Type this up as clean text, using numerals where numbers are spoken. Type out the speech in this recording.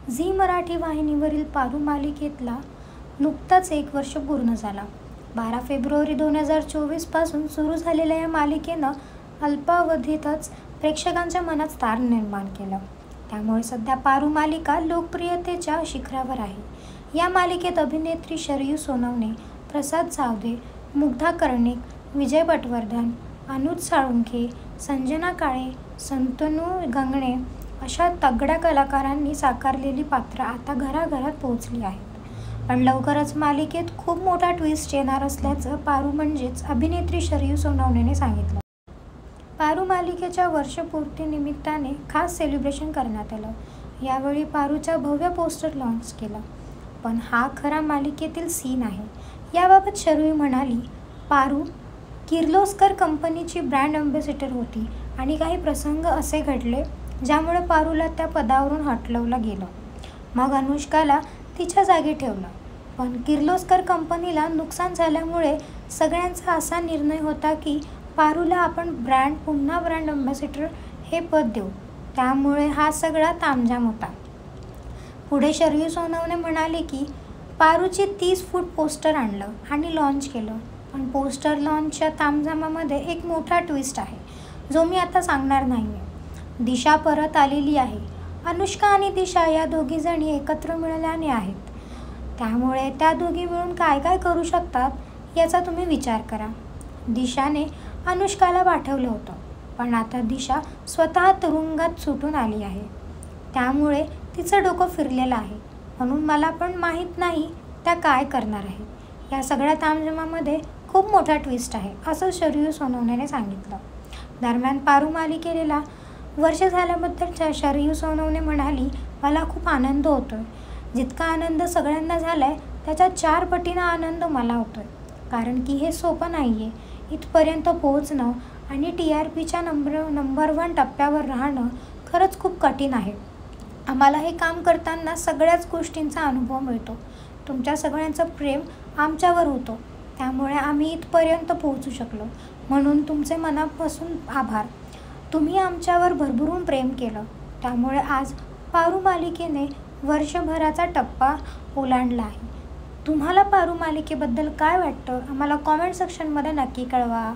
Zee Marathi वाहिनीवरील पारू मालिकेतला नुकताच 1 वर्ष पूर्ण झाला. 12 फेब्रुवारी 2024 पासून सुरू झालेल्या या मालिकेनं अल्पावधीतच प्रेक्षकांच्या मनात स्थान निर्माण केलं. त्यामुळे सध्या पारू मालिका लोकप्रियतेच्या शिखरावर आहे. या मालिकेत अभिनेत्री शरयू सोनवणे, प्रसाद झावदे, मुग्धा कर्णिक, विजय पटवर्धन, अनुज साळुंखे, संजना काळे, संतनू गंगणे अशा तगड्या कलाकारांनी साकारलेली पात्रं आता घराघरात पोहोचली आहेत. पण लवकरच मालिकेत खूप मोठा ट्विस्ट येणार असल्याचं पारू म्हणजेच अभिनेत्री शरयू सोनवणेने सांगितलं. पारू मालिकेच्या वर्षपूर्तीनिमित्ताने खास सेलिब्रेशन करण्यात आलं. यावेळी पारूच्या भव्य पोस्टर लॉन्च केलं. पण हा खरा मालिकेतील सीन आहे. याबाबत शरयू म्हणाली, पारू किर्लोस्कर कंपनीची ब्रँड अँबॅसेडर होती आणि काही प्रसंग असे घडले ज्यामुळे पारूला त्या पदावरून हटवलं गेलं. मग अनुष्काला तिच्या जागी ठेवलं. पण किर्लोस्कर कंपनीला नुकसान झाल्यामुळे सगळ्यांचा असा निर्णय होता की पारूला आपण पुन्हा ब्रँड अँबॅसेडर हे पद देऊ. त्यामुळे हा सगळा तामझाम होता. पुढे शरयू सोनवणे म्हणाले की पारूची 30 फूट पोस्टर आणलं आणि लॉन्च केलं. पण पोस्टर लॉन्चच्या तामझामामध्ये एक मोठा ट्विस्ट आहे जो मी आता सांगणार नाही आहे. दिशा परत आलेली आहे. अनुष्का आणि दिशा या दोघीजणी एकत्र मिळाल्याने आहेत. त्यामुळे त्या दोघी मिळून काय काय करू शकतात याचा तुम्ही विचार करा. दिशाने अनुष्काला पाठवलं होतं, पण आता दिशा स्वतः तुरुंगात सुटून आली आहे. त्यामुळे तिचं डोकं फिरलेलं आहे. म्हणून मला पण माहीत नाही त्या काय करणार आहे. या सगळ्या तामझामामध्ये खूप मोठा ट्विस्ट आहे असं शरयू सोनवणेने सांगितलं. दरम्यान पारू मालिकेला वर्ष झाल्याबद्दल शरयू सोनवणे म्हणाली, मला खूप आनंद होतोय. जितका आनंद सगळ्यांना झालाय त्याच्या 4 पटीनं आनंद मला होतोय. कारण की हे सोपं नाही आहे. इथपर्यंत पोहोचणं आणि TRPच्या नंबर 1 टप्प्यावर राहणं खरंच खूप कठीण आहे. आम्हाला हे काम करताना सगळ्याच गोष्टींचा अनुभव मिळतो. तुमच्या सगळ्यांचं प्रेम आमच्यावर होतं. त्यामुळे आम्ही इथपर्यंत पोहोचू शकलो. म्हणून तुमचे मनापासून आभार. तुम्ही आमच्यावर भरभरून प्रेम केलं. त्यामुळे आज पारू मालिकेने वर्षभराचा टप्पा ओलांडला आहे. तुम्हाला पारू मालिकेबद्दल काय वाटतं आम्हाला कॉमेंट सेक्शनमध्ये नक्की कळवा.